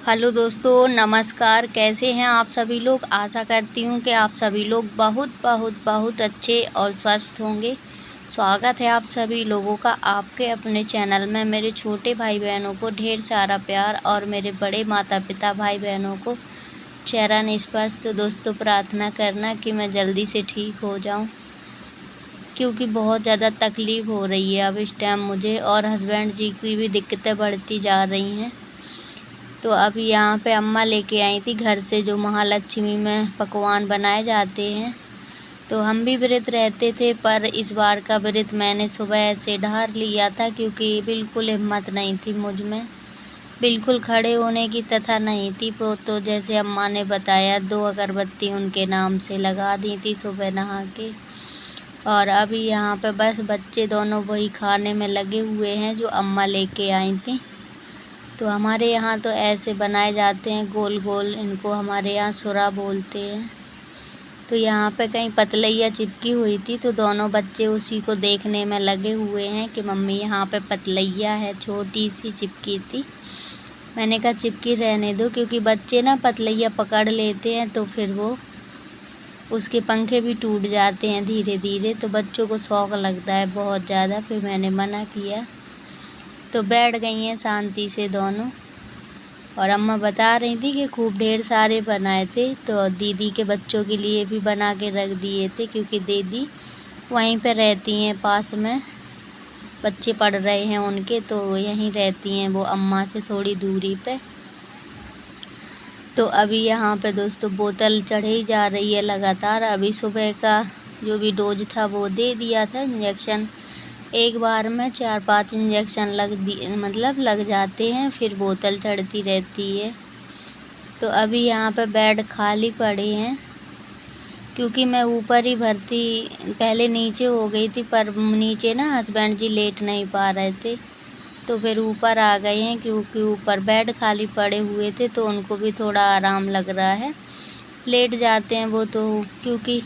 Hello दोस्तों, नमस्कार। कैसे हैं आप सभी लोग। आशा करती हूँ कि आप सभी लोग बहुत बहुत बहुत अच्छे और स्वस्थ होंगे। स्वागत है आप सभी लोगों का आपके अपने चैनल में। मेरे छोटे भाई बहनों को ढेर सारा प्यार और मेरे बड़े माता पिता भाई बहनों को चरण स्पर्श। तो दोस्तों, प्रार्थना करना कि मैं जल्दी से ठीक हो जाऊँ, क्योंकि बहुत ज़्यादा तकलीफ़ हो रही है अब इस टाइम मुझे, और हस्बैंड जी की भी दिक्कतें बढ़ती जा रही हैं। तो अभी यहाँ पे अम्मा लेके आई थी घर से, जो महालक्ष्मी में पकवान बनाए जाते हैं। तो हम भी व्रत रहते थे, पर इस बार का व्रत मैंने सुबह से ढार लिया था, क्योंकि बिल्कुल हिम्मत नहीं थी मुझ में, बिल्कुल खड़े होने की तथा नहीं थी। तो जैसे अम्मा ने बताया, 2 अगरबत्ती उनके नाम से लगा दी थी सुबह नहा के। और अभी यहाँ पे बस बच्चे दोनों वही खाने में लगे हुए हैं जो अम्मा लेके आई थी। तो हमारे यहाँ तो ऐसे बनाए जाते हैं गोल गोल, इनको हमारे यहाँ सुरा बोलते हैं। तो यहाँ पे कहीं पतलैया चिपकी हुई थी, तो दोनों बच्चे उसी को देखने में लगे हुए हैं कि मम्मी यहाँ पे पतलैया है, छोटी सी चिपकी थी। मैंने कहा चिपकी रहने दो, क्योंकि बच्चे ना पतलैया पकड़ लेते हैं तो फिर वो उसके पंखे भी टूट जाते हैं धीरे धीरे। तो बच्चों को शौक़ लगता है बहुत ज़्यादा, फिर मैंने मना किया। तो बैठ गई हैं शांति से दोनों। और अम्मा बता रही थी कि खूब ढेर सारे बनाए थे, तो दीदी के बच्चों के लिए भी बना के रख दिए थे, क्योंकि दीदी वहीं पे रहती हैं पास में, बच्चे पढ़ रहे हैं उनके, तो यहीं रहती हैं वो अम्मा से थोड़ी दूरी पे। तो अभी यहाँ पे दोस्तों बोतल चढ़ी जा रही है लगातार। अभी सुबह का जो भी डोज था वो दे दिया था, इंजेक्शन एक बार में 4-5 इंजेक्शन लग जाते हैं, फिर बोतल चढ़ती रहती है। तो अभी यहाँ पे बेड खाली पड़े हैं, क्योंकि मैं ऊपर ही भर्ती पहले नीचे हो गई थी, पर नीचे ना हस्बैंड जी लेट नहीं पा रहे थे, तो फिर ऊपर आ गए हैं, क्योंकि ऊपर बेड खाली पड़े हुए थे, तो उनको भी थोड़ा आराम लग रहा है। लेट जाते हैं वो तो, क्योंकि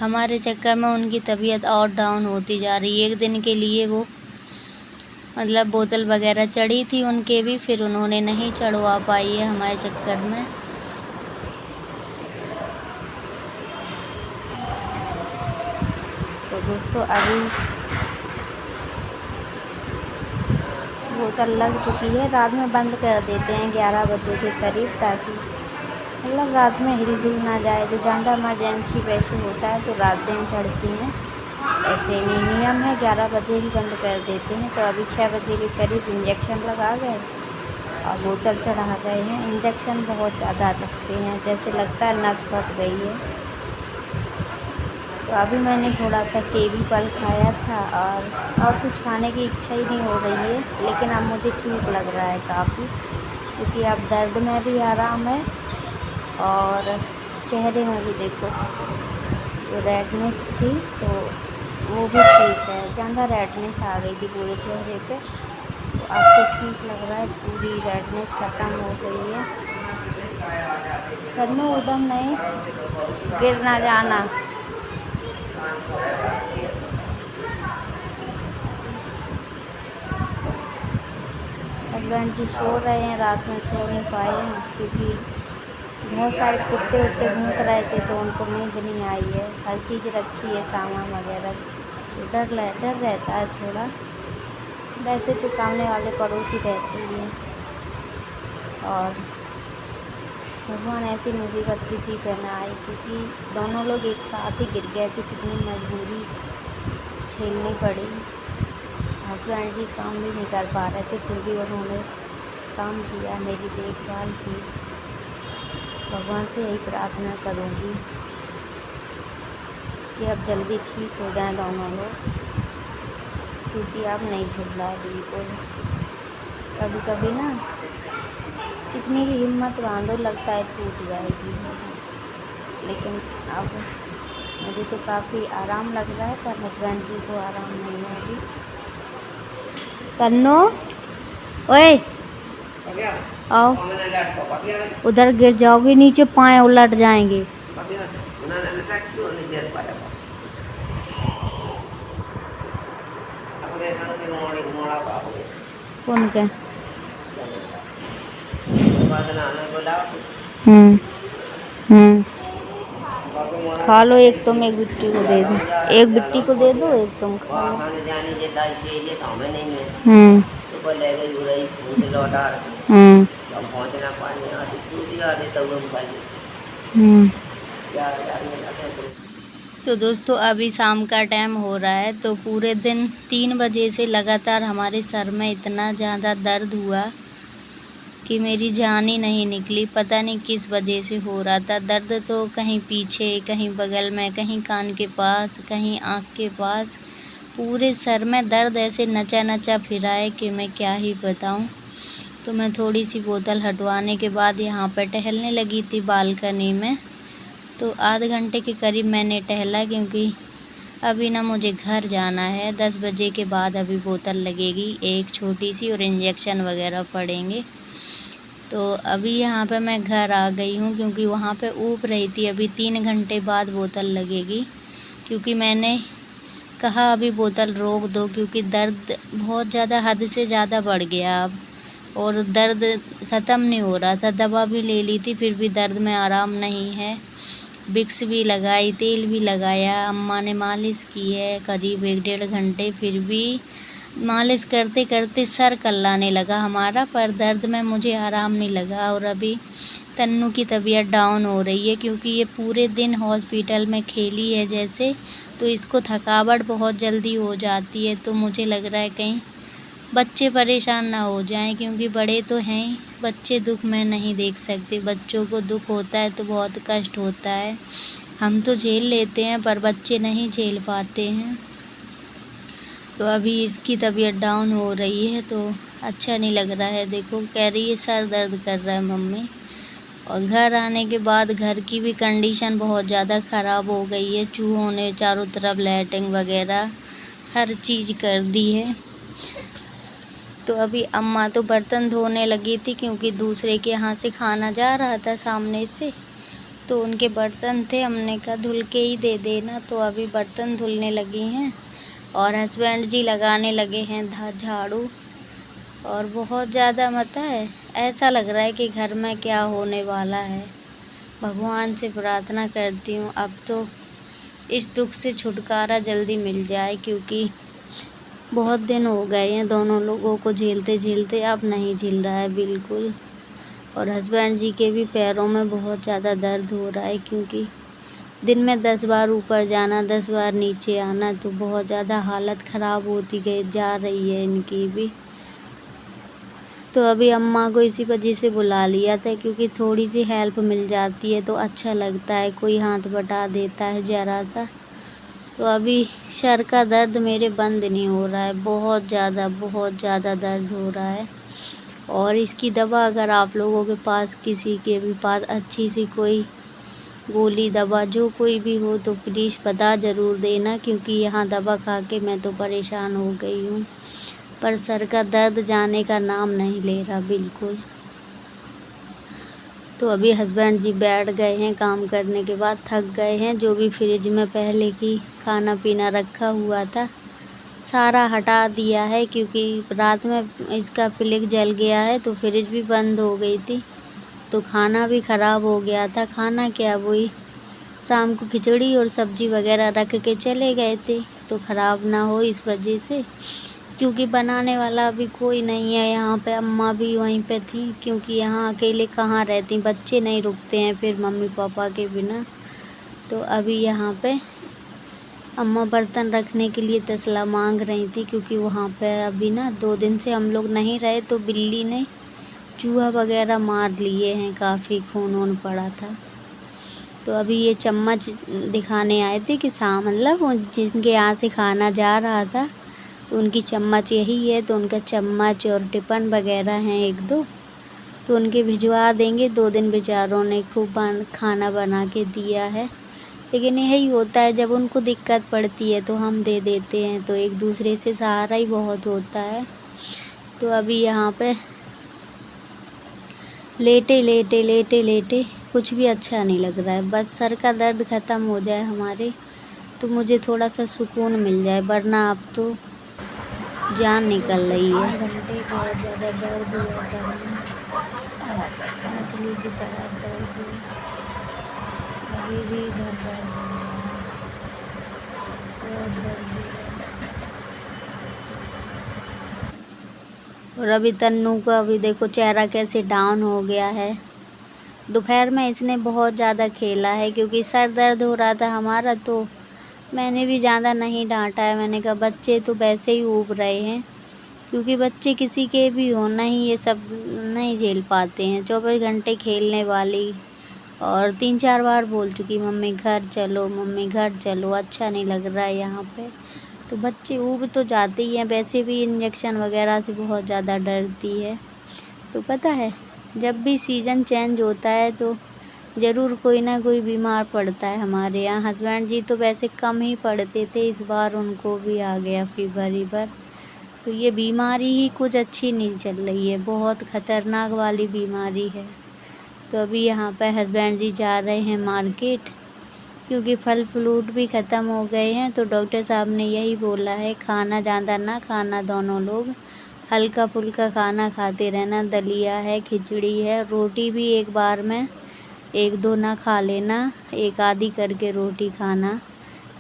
हमारे चक्कर में उनकी तबीयत और डाउन होती जा रही है। एक दिन के लिए वो बोतल वगैरह चढ़ी थी उनके भी, फिर उन्होंने नहीं चढ़वा पाई है हमारे चक्कर में। तो दोस्तों, अभी बोतल लग चुकी है। रात में बंद कर देते हैं 11 बजे के करीब, ताकि रात में हिल डुल ना जाए। जो ज़्यादा इमरजेंसी वैसे होता है तो रात दिन चढ़ती हैं, ऐसे नहीं नियम है, 11 बजे ही बंद कर देते हैं। तो अभी 6 बजे के करीब इंजेक्शन लगा गए और बोतल चढ़ा गए हैं। इंजेक्शन बहुत ज़्यादा लगते हैं, जैसे लगता है नस फट गई है। तो अभी मैंने थोड़ा सा केवी फल खाया था, और कुछ खाने की इच्छा ही नहीं हो रही है, लेकिन अब मुझे ठीक लग रहा है काफ़ी, क्योंकि अब दर्द में भी आराम है और चेहरे में भी देखो जो रेडनेस थी तो वो भी ठीक है। ज़्यादा रेडनेस आ गई थी पूरे चेहरे पे, तो अब तो ठीक लग रहा है, पूरी रेडनेस ख़त्म हो गई है। करनो उधम नहीं, गिर ना जाना। हस्बैंड जी सो रहे हैं, रात में सो नहीं पाए हैं, क्योंकि बहुत सारे कुत्ते उत्ते भूख रहे थे, तो उनको नींद नहीं आई है। हर चीज़ रखी है, सामान वगैरह, तो डर रहता है थोड़ा। वैसे तो सामने वाले पड़ोसी रहते ही हैं, और भगवान ऐसी मुसीबत किसी पर ना आए, क्योंकि दोनों लोग एक साथ ही गिर गए थे। कितनी मजबूरी झेलनी पड़ी। हस्बैंड जी काम भी नहीं कर पा रहे थे, फिर भी उन्होंने काम किया, मेरी देखभाल की। भगवान से यही प्रार्थना करूँगी कि अब जल्दी ठीक हो जाएं दोनों लोग, क्योंकि अब नहीं झेल रहा है बिल्कुल। कभी कभी ना कितनी भी हिम्मत बांधो, लगता है टूट जाएगी, लेकिन अब मुझे तो काफ़ी आराम लग रहा है, पर हस्बैंड जी को आराम नहीं है अभी। तन्नो, ओए आओ, उधर गिर जाओगे नीचे, पाँव उलट जाएंगे। कौन क्या हम्म हम्म खा लो, एक तुम एक बिट्टी को दे दो, एक बिट्टी को दे दो, एक तुम खा लो। हम्म हम्म हम्म। तो दोस्तों अभी शाम का टाइम हो रहा है, तो पूरे दिन 3 बजे से लगातार हमारे सर में इतना ज़्यादा दर्द हुआ कि मेरी जान ही नहीं निकली। पता नहीं किस वजह से हो रहा था दर्द, तो कहीं पीछे, कहीं बगल में, कहीं कान के पास, कहीं आँख के पास, पूरे सर में दर्द ऐसे नचा नचा फिरा है कि मैं क्या ही बताऊं। तो मैं थोड़ी सी बोतल हटवाने के बाद यहाँ पर टहलने लगी थी बालकनी में। तो आधे घंटे के करीब मैंने टहला, क्योंकि अभी ना मुझे घर जाना है। 10 बजे के बाद अभी बोतल लगेगी एक छोटी सी, और इंजेक्शन वगैरह पड़ेंगे। तो अभी यहाँ पे मैं घर आ गई हूँ, क्योंकि वहाँ पे ऊब रही थी। अभी 3 घंटे बाद बोतल लगेगी, क्योंकि मैंने कहा अभी बोतल रोक दो, क्योंकि दर्द बहुत ज़्यादा, हद से ज़्यादा बढ़ गया अब, और दर्द ख़त्म नहीं हो रहा था। दवा भी ले ली थी, फिर भी दर्द में आराम नहीं है। विक्स भी लगाई, तेल भी लगाया, अम्मा ने मालिश की है करीब 1-1.5 घंटे, फिर भी मालिश करते करते सर कल्लाने लगा हमारा, पर दर्द में मुझे आराम नहीं लगा। और अभी तन्नू की तबीयत डाउन हो रही है, क्योंकि ये पूरे दिन हॉस्पिटल में खेली है जैसे, तो इसको थकावट बहुत जल्दी हो जाती है। तो मुझे लग रहा है कहीं बच्चे परेशान ना हो जाएं, क्योंकि बड़े तो हैं ही, बच्चे दुख में नहीं देख सकते। बच्चों को दुख होता है तो बहुत कष्ट होता है। हम तो झेल लेते हैं, पर बच्चे नहीं झेल पाते हैं। तो अभी इसकी तबीयत डाउन हो रही है, तो अच्छा नहीं लग रहा है। देखो कह रही है सर दर्द कर रहा है मम्मी। और घर आने के बाद घर की भी कंडीशन बहुत ज़्यादा ख़राब हो गई है। चूहों ने चारों तरफ लैट्रिन वगैरह हर चीज़ कर दी है। तो अभी अम्मा तो बर्तन धोने लगी थी, क्योंकि दूसरे के यहाँ से खाना जा रहा था सामने से, तो उनके बर्तन थे। हमने कहा धुल के ही दे देना, तो अभी बर्तन धुलने लगी हैं। और हस्बैंड जी लगाने लगे हैं झाड़ू। और बहुत ज़्यादा मता है, ऐसा लग रहा है कि घर में क्या होने वाला है। भगवान से प्रार्थना करती हूँ अब तो इस दुख से छुटकारा जल्दी मिल जाए, क्योंकि बहुत दिन हो गए हैं दोनों लोगों को झेलते झेलते, अब नहीं झेल रहा है बिल्कुल। और हस्बैंड जी के भी पैरों में बहुत ज़्यादा दर्द हो रहा है, क्योंकि दिन में 10 बार ऊपर जाना, 10 बार नीचे आना, तो बहुत ज़्यादा हालत ख़राब होती गई जा रही है इनकी भी। तो अभी अम्मा को इसी वजह से बुला लिया था, क्योंकि थोड़ी सी हेल्प मिल जाती है तो अच्छा लगता है, कोई हाथ बटा देता है ज़रा सा। तो अभी सर का दर्द मेरे बंद नहीं हो रहा है, बहुत ज़्यादा दर्द हो रहा है। और इसकी दवा अगर आप लोगों के पास, किसी के भी पास अच्छी सी कोई गोली दवा जो कोई भी हो, तो प्लीज़ बता ज़रूर देना, क्योंकि यहाँ दवा खा के मैं तो परेशान हो गई हूँ। पर सर का दर्द जाने का नाम नहीं ले रहा बिल्कुल। तो अभी हस्बैंड जी बैठ गए हैं, काम करने के बाद थक गए हैं। जो भी फ्रिज में पहले की खाना पीना रखा हुआ था सारा हटा दिया है, क्योंकि रात में इसका प्लग जल गया है, तो फ्रिज भी बंद हो गई थी, तो खाना भी ख़राब हो गया था। खाना क्या, वही शाम को खिचड़ी और सब्ज़ी वगैरह रख के चले गए थे, तो ख़राब ना हो इस वजह से, क्योंकि बनाने वाला अभी कोई नहीं है यहाँ पे। अम्मा भी वहीं पे थी, क्योंकि यहाँ अकेले कहाँ रहती, बच्चे नहीं रुकते हैं फिर मम्मी पापा के बिना। तो अभी यहाँ पे अम्मा बर्तन रखने के लिए तसला मांग रही थी, क्योंकि वहाँ पे अभी ना 2 दिन से हम लोग नहीं रहे, तो बिल्ली ने चूहा वगैरह मार लिए हैं, काफ़ी खून वून पड़ा था। तो अभी ये चम्मच दिखाने आए थे कि मतलब जिनके यहाँ से खाना जा रहा था उनकी चम्मच यही है, तो उनका चम्मच और टिफ़िन वगैरह हैं 1-2, तो उनके भिजवा देंगे। 2 दिन बेचारों ने खूब खाना बना के दिया है, लेकिन यही होता है जब उनको दिक्कत पड़ती है तो हम दे देते हैं, तो एक दूसरे से सहारा ही बहुत होता है। तो अभी यहाँ पे लेटे कुछ भी अच्छा नहीं लग रहा है। बस सर का दर्द ख़त्म हो जाए हमारे, तो मुझे थोड़ा सा सुकून मिल जाए, वरना अब तो जान निकल रही है। 8 घंटे बहुत ज़्यादा दर्द हुआ था। की तरह दर्द अभी भी इधर दर्द हो रहा है, बहुत दर्द हो रहा है। और अभी तन्नू का अभी देखो चेहरा कैसे डाउन हो गया है। दोपहर में इसने बहुत ज़्यादा खेला है क्योंकि सर दर्द हो रहा था हमारा, तो मैंने भी ज़्यादा नहीं डांटा है। मैंने कहा बच्चे तो वैसे ही ऊब रहे हैं, क्योंकि बच्चे किसी के भी हो नहीं ये सब नहीं झेल पाते हैं। 24 घंटे खेलने वाली, और 3-4 बार बोल चुकी मम्मी घर चलो, मम्मी घर चलो, अच्छा नहीं लग रहा है यहाँ पे। तो बच्चे ऊब तो जाते ही हैं, वैसे भी इंजेक्शन वगैरह से बहुत ज़्यादा डरती है। तो पता है जब भी सीज़न चेंज होता है तो ज़रूर कोई ना कोई बीमार पड़ता है। हमारे यहाँ हस्बैंड जी तो वैसे कम ही पड़ते थे, इस बार उनको भी आ गया फीवर। तो ये बीमारी ही कुछ अच्छी नहीं चल रही है, बहुत ख़तरनाक वाली बीमारी है। तो अभी यहाँ पे हस्बैंड जी जा रहे हैं मार्केट, क्योंकि फल फ्रूट भी ख़त्म हो गए हैं। तो डॉक्टर साहब ने यही बोला है खाना ज़्यादा ना खाना, दोनों लोग हल्का फुल्का खाना खाते रहना। दलिया है, खिचड़ी है, रोटी भी एक बार में 1-2 ना खा लेना, एक आधी करके रोटी खाना,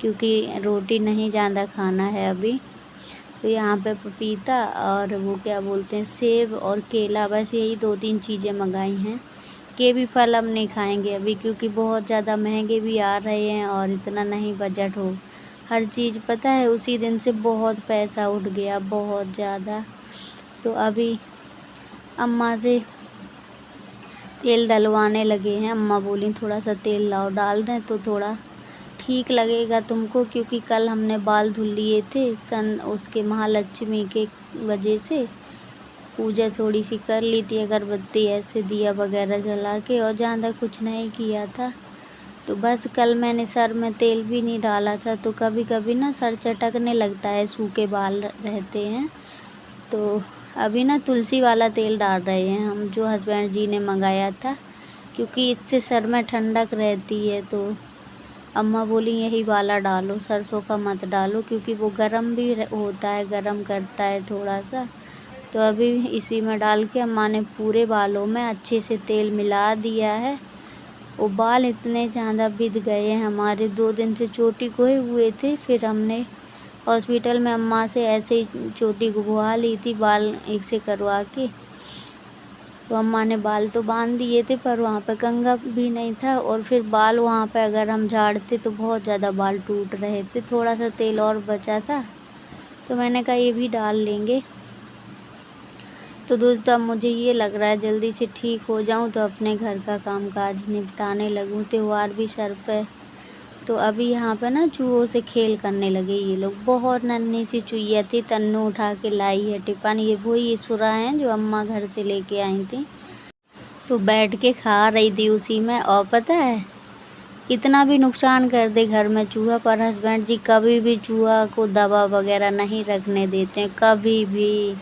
क्योंकि रोटी नहीं ज़्यादा खाना है अभी। तो यहाँ पे पपीता और वो क्या बोलते हैं सेब और केला, बस यही 2-3 चीज़ें मंगाई हैं। के भी फल हम नहीं खाएंगे अभी, क्योंकि बहुत ज़्यादा महंगे भी आ रहे हैं और इतना नहीं बजट हो। हर चीज़ पता है उसी दिन से बहुत पैसा उठ गया, बहुत ज़्यादा। तो अभी अम्मा से तेल डलवाने लगे हैं। अम्मा बोली थोड़ा सा तेल लाओ, डाल दें तो थोड़ा ठीक लगेगा तुमको, क्योंकि कल हमने बाल धुल लिए थे उसके महालक्ष्मी के वजह से। पूजा थोड़ी सी कर ली थी, अगरबत्ती ऐसे दिया वगैरह जला के, और ज़्यादा कुछ नहीं किया था। तो बस कल मैंने सर में तेल भी नहीं डाला था, तो कभी कभी ना सर चटकने लगता है, सूखे बाल रहते हैं। तो अभी ना तुलसी वाला तेल डाल रहे हैं हम, जो हस्बैंड जी ने मंगाया था, क्योंकि इससे सर में ठंडक रहती है। तो अम्मा बोली यही वाला डालो, सरसों का मत डालो, क्योंकि वो गरम भी होता है, गरम करता है थोड़ा सा। तो अभी इसी में डाल के अम्मा ने पूरे बालों में अच्छे से तेल मिला दिया है। वो बाल इतने ज़्यादा बिध गए हैं हमारे, 2 दिन से चोटी खोए हुए थे। फिर हमने हॉस्पिटल में अम्मा से ऐसे ही चोटी गुवा ली थी बाल एक से करवा के। तो अम्मा ने बाल तो बांध दिए थे, पर वहाँ पे कंघा भी नहीं था, और फिर बाल वहाँ पे अगर हम झाड़ते तो बहुत ज़्यादा बाल टूट रहे थे। थोड़ा सा तेल और बचा था, तो मैंने कहा ये भी डाल लेंगे। तो दोस्तों अब मुझे ये लग रहा है जल्दी से ठीक हो जाऊँ तो अपने घर का कामकाज निपटाने लगूँ, त्यौहार भी सर पे। तो अभी यहाँ पे ना चूहों से खेल करने लगे ये लोग। बहुत नन्ही सी चुईया थी, तन्नू उठा के लाई है टिफिन। ये वही सुरा हैं जो अम्मा घर से लेके आई थी, तो बैठ के खा रही थी उसी में। और पता है इतना भी नुकसान कर दे घर में चूहा, पर हस्बैंड जी कभी भी चूहा को दवा वगैरह नहीं रखने देते हैं, कभी भी।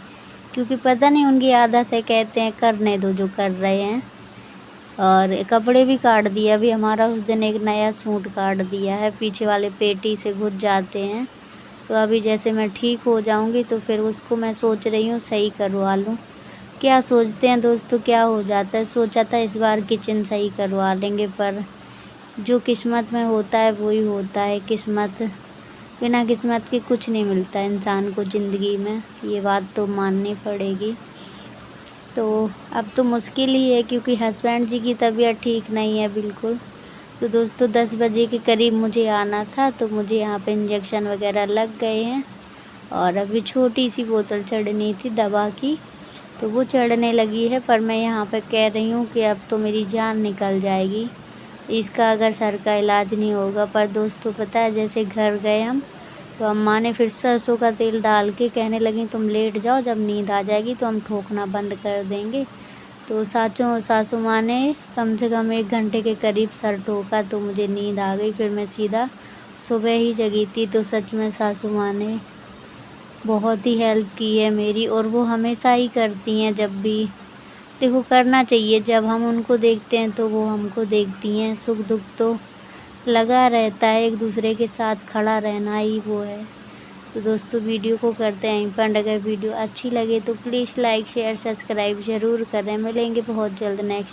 क्योंकि पता नहीं उनकी आदत है, कहते हैं करने दो जो कर रहे हैं। और कपड़े भी काट दिया अभी हमारा, उस दिन एक नया सूट काट दिया है, पीछे वाले पेटी से घुस जाते हैं। तो अभी जैसे मैं ठीक हो जाऊंगी तो फिर उसको मैं सोच रही हूँ सही करवा लूँ। क्या सोचते हैं दोस्तों, क्या हो जाता है। सोचा था इस बार किचन सही करवा लेंगे, पर जो किस्मत में होता है वही होता है। बिना किस्मत के कुछ नहीं मिलता इंसान को ज़िंदगी में, ये बात तो माननी पड़ेगी। तो अब तो मुश्किल ही है, क्योंकि हस्बैंड जी की तबीयत ठीक नहीं है बिल्कुल। तो दोस्तों 10 बजे के करीब मुझे आना था, तो मुझे यहाँ पे इंजेक्शन वगैरह लग गए हैं। और अभी छोटी सी बोतल चढ़नी थी दवा की, तो वो चढ़ने लगी है। पर मैं यहाँ पे कह रही हूँ कि अब तो मेरी जान निकल जाएगी इसका, अगर सर का इलाज नहीं होगा। पर दोस्तों पता है जैसे घर गए हम, तो अम्मा ने फिर सरसों का तेल डाल के कहने लगी तुम लेट जाओ, जब नींद आ जाएगी तो हम ठोकना बंद कर देंगे। तो सासू माँ ने कम से कम 1 घंटे के करीब सर ठोका, तो मुझे नींद आ गई। फिर मैं सीधा सुबह ही जगी थी। तो सच में सासू माँ ने बहुत ही हेल्प की है मेरी, और वो हमेशा ही करती हैं जब भी। देखो करना चाहिए, जब हम उनको देखते हैं तो वो हमको देखती हैं। सुख दुख तो लगा रहता है, एक दूसरे के साथ खड़ा रहना ही वो है। तो दोस्तों वीडियो को करते हैं एंड। अगर वीडियो अच्छी लगे तो प्लीज़ लाइक शेयर सब्सक्राइब ज़रूर करें। मिलेंगे बहुत जल्द नेक्स्ट